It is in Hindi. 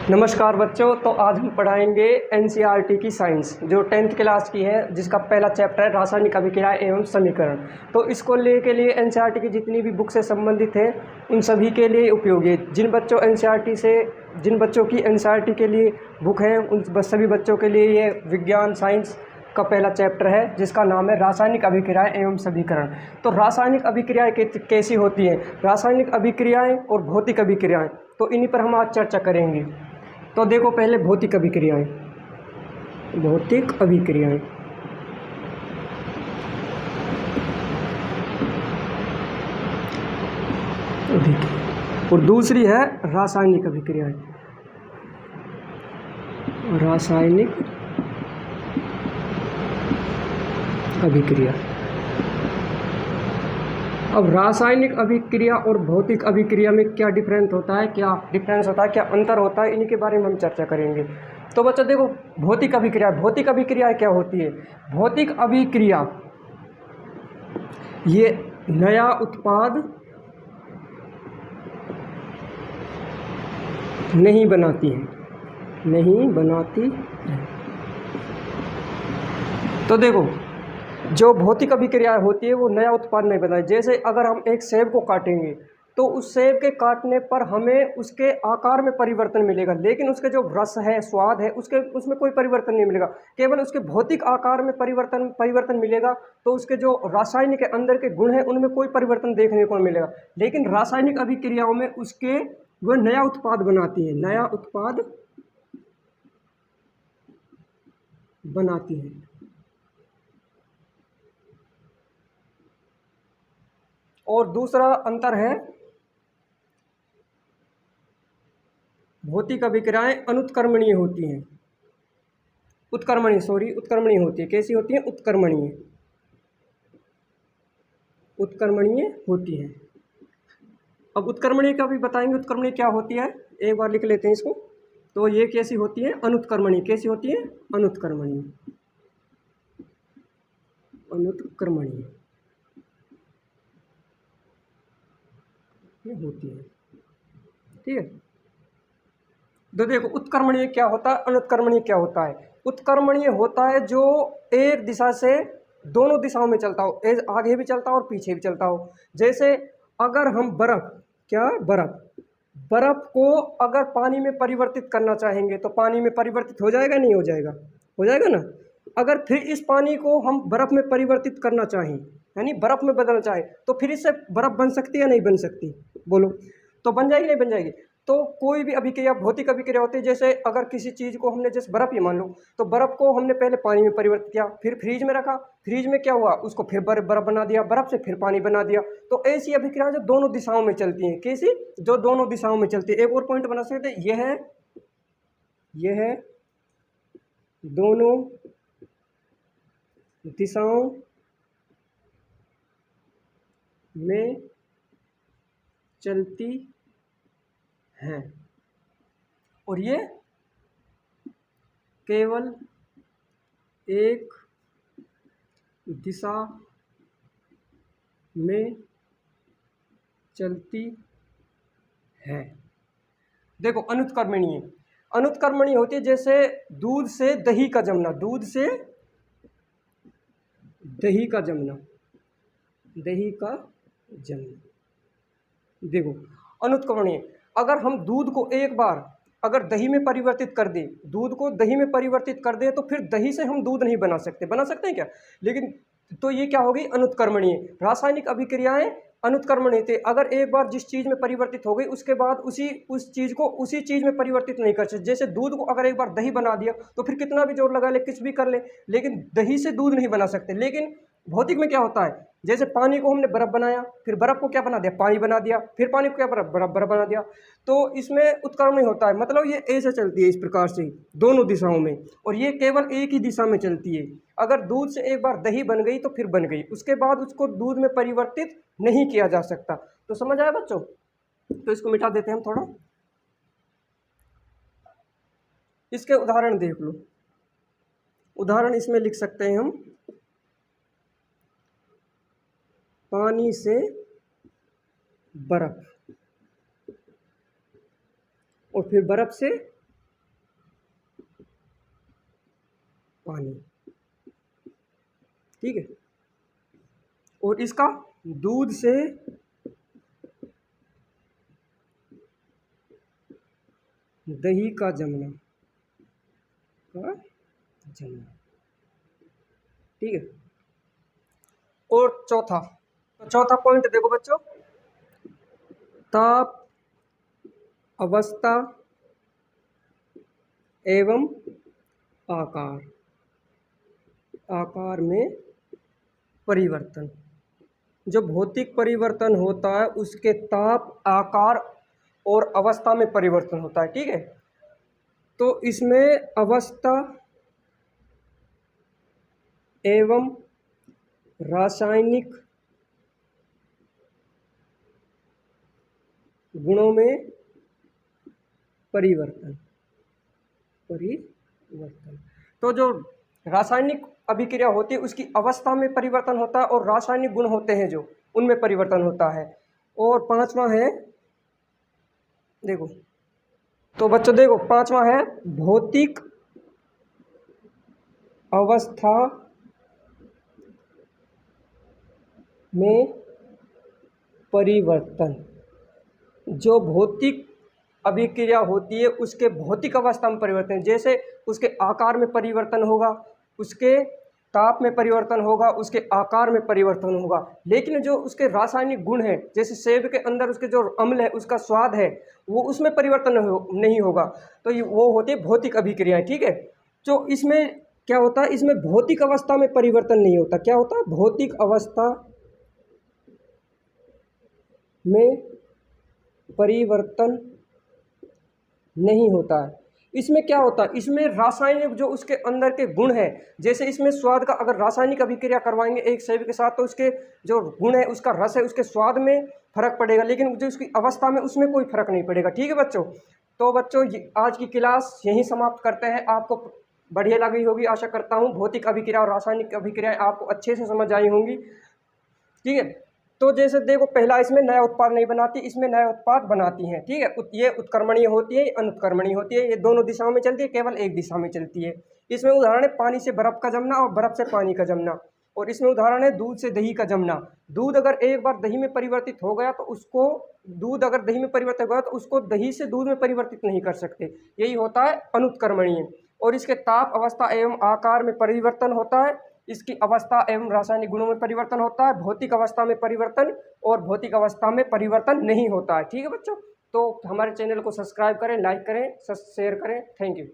नमस्कार बच्चों। तो आज हम पढ़ाएंगे एनसीईआरटी की साइंस जो 10th क्लास की है, जिसका पहला चैप्टर है रासायनिक अभिक्रिया एवं समीकरण। तो इसको ले के लिए एनसीईआरटी की जितनी भी बुक से संबंधित है उन सभी के लिए उपयोगी है। जिन बच्चों की एनसीईआरटी के लिए बुक है उन सभी बच्चों के लिए ये विज्ञान साइंस का पहला चैप्टर है, जिसका नाम है रासायनिक अभिक्रियाएं एवं समीकरण। तो रासायनिक अभिक्रियाएं कैसी होती हैं, रासायनिक अभिक्रियाएं और भौतिक अभिक्रियाएं, तो इन्हीं पर हम आज चर्चा करेंगे। तो देखो, पहले भौतिक अभिक्रियाएं। और दूसरी है रासायनिक अभिक्रियाएं। रासायनिक अभिक्रिया। अब रासायनिक अभिक्रिया और भौतिक अभिक्रिया में क्या डिफरेंस होता है, क्या अंतर होता है, इन्हीं के बारे में हम चर्चा करेंगे। तो बच्चों देखो, भौतिक अभिक्रिया क्या होती है। भौतिक अभिक्रिया ये नया उत्पाद नहीं बनाती है। तो देखो, जो भौतिक अभिक्रिया होती है वो नया उत्पाद नहीं बनाती। जैसे अगर हम एक सेब को काटेंगे तो उस सेब के काटने पर हमें उसके आकार में परिवर्तन मिलेगा, लेकिन उसके जो रस है, स्वाद है, उसमें कोई परिवर्तन नहीं मिलेगा। केवल उसके भौतिक आकार में परिवर्तन मिलेगा। तो उसके जो रासायनिक के अंदर के गुण हैं उनमें कोई परिवर्तन देखने को मिलेगा। लेकिन रासायनिक अभिक्रियाओं में वह नया उत्पाद बनाती है। और दूसरा अंतर है, भौतिक अभिक्रियाएं अनुत्क्रमणीय होती हैं। उत्क्रमणीय होती है। कैसी होती है? उत्क्रमणीय होती है। अब उत्क्रमणीय का भी बताएंगे, उत्क्रमणीय क्या होती है, एक बार लिख लेते हैं इसको। तो ये कैसी होती है? अनुत्क्रमणीय। कैसी होती है? अनुत्क्रमणीय ये होती है। ठीक है। तो देखो, उत्क्रमणीय क्या होता है, अनुत्क्रमणीय क्या होता है। उत्क्रमणीय होता है जो एक दिशा से दोनों दिशाओं में चलता हो, आगे भी चलता हो और पीछे भी चलता हो। जैसे अगर हम बर्फ को अगर पानी में परिवर्तित करना चाहेंगे तो पानी में परिवर्तित हो जाएगा, नहीं हो जाएगा? हो जाएगा ना। अगर फिर इस पानी को हम बर्फ में परिवर्तित करना चाहें, यानी बर्फ में बदलना चाहे, तो फिर इससे बर्फ बन सकती है या नहीं बन सकती? बोलो। तो बन जाएगी, नहीं बन जाएगी? तो कोई भी अभिक्रिया भौतिक अभिक्रिया होती है। जैसे अगर किसी चीज़ को हमने, जैसे बर्फ़ ही मान लो, तो बर्फ़ को हमने पहले पानी में परिवर्तित किया, फिर फ्रीज में रखा, फ्रीज में क्या हुआ, उसको फिर बर्फ़ बना दिया, बर्फ़ से फिर पानी बना दिया। तो ऐसी अभिक्रिया जो दोनों दिशाओं में चलती हैं। कैसी? जो दोनों दिशाओं में चलती है। एक और पॉइंट बना सकते हैं, यह है दोनों दिशाओं में चलती हैं और ये केवल एक दिशा में चलती है। देखो, अनुत्क्रमणीय होती है। जैसे दूध से दही का जमना, देखो, अनुत्क्रमणीय। अगर हम दूध को एक बार अगर दही में परिवर्तित कर दें, तो फिर दही से हम दूध नहीं बना सकते हैं क्या? लेकिन तो ये क्या होगी? अनुत्क्रमणीय। रासायनिक अभिक्रियाएं अनुत्क्रमणीय थे। अगर एक बार जिस चीज़ में परिवर्तित हो गई, उसके बाद उस चीज़ को उसी चीज़ में परिवर्तित नहीं कर सकते। जैसे दूध को अगर एक बार दही बना दिया तो फिर कितना भी जोर लगा ले, कुछ भी कर ले, लेकिन दही से दूध नहीं बना सकते। लेकिन भौतिक में क्या होता है, जैसे पानी को हमने बर्फ बनाया, फिर बर्फ को क्या बना दिया, पानी बना दिया, फिर पानी को क्या बर्फ बना दिया। तो इसमें उत्क्रमण होता है। मतलब ये ऐसे चलती है, इस प्रकार से दोनों दिशाओं में, और ये केवल एक ही दिशा में चलती है। अगर दूध से एक बार दही बन गई तो फिर बन गई, उसके बाद उसको दूध में परिवर्तित नहीं किया जा सकता। तो समझ आया बच्चों? तो इसको मिटा देते हैं हम थोड़ा। इसके उदाहरण देख लो। उदाहरण इसमें लिख सकते हैं हम, पानी से बर्फ, और फिर बर्फ से पानी, ठीक है। और इसका दूध से दही का जमना, ठीक है। और चौथा पॉइंट देखो बच्चों, ताप अवस्था एवं आकार में परिवर्तन। जो भौतिक परिवर्तन होता है उसके ताप, आकार और अवस्था में परिवर्तन होता है, ठीक है। तो इसमें अवस्था एवं रासायनिक गुणों में परिवर्तन। तो जो रासायनिक अभिक्रिया होती है उसकी अवस्था में परिवर्तन होता है और रासायनिक गुण होते हैं जो, उनमें परिवर्तन होता है। और पांचवा है, देखो तो बच्चों देखो पांचवा है भौतिक अवस्था में परिवर्तन। जो भौतिक अभिक्रिया होती है उसके भौतिक अवस्था में परिवर्तन, जैसे उसके आकार में परिवर्तन होगा, उसके ताप में परिवर्तन होगा, उसके आकार में परिवर्तन होगा। लेकिन जो उसके रासायनिक गुण हैं, जैसे सेब के अंदर उसके जो अम्ल है, उसका स्वाद है, वो उसमें परिवर्तन नहीं होगा। तो ये वो होती है भौतिक अभिक्रियाएं, ठीक है। तो इसमें क्या होता है, इसमें भौतिक अवस्था में परिवर्तन नहीं होता। क्या होता है, भौतिक अवस्था में परिवर्तन नहीं होता है। इसमें क्या होता है, इसमें रासायनिक जो उसके अंदर के गुण हैं, जैसे इसमें स्वाद का अगर रासायनिक अभिक्रिया करवाएंगे एक सेब के साथ तो उसके जो गुण है, उसका रस है, उसके स्वाद में फर्क पड़ेगा, लेकिन जो उसकी अवस्था में उसमें कोई फर्क नहीं पड़ेगा, ठीक है बच्चों। तो बच्चों आज की क्लास यहीं समाप्त करते हैं। आपको बढ़िया लगी होगी आशा करता हूँ। भौतिक अभिक्रिया और रासायनिक अभिक्रियाएं आपको अच्छे से समझ आई होंगी, ठीक है। तो जैसे देखो पहला इसमें नया उत्पाद नहीं बनाती, इसमें नया उत्पाद बनाती हैं, ठीक है। ये उत्क्रमणीय होती है, अनुत्क्रमणीय होती है, ये दोनों दिशाओं में चलती है, केवल एक दिशा में चलती है। इसमें उदाहरण है पानी से बर्फ का जमना और बर्फ से पानी का जमना। और इसमें उदाहरण है दूध से दही का जमना। दूध अगर एक बार दही में परिवर्तित हो गया तो उसको, दूध अगर दही में परिवर्तित हो गया तो उसको दही से दूध में परिवर्तित नहीं कर सकते, यही होता है अनुत्क्रमणीय। और इसके ताप, अवस्था एवं आकार में परिवर्तन होता है, इसकी अवस्था एवं रासायनिक गुणों में परिवर्तन होता है, भौतिक अवस्था में परिवर्तन और भौतिक अवस्था में परिवर्तन नहीं होता है, ठीक है बच्चों। तो हमारे चैनल को सब्सक्राइब करें, लाइक करें, शेयर करें। Thank you.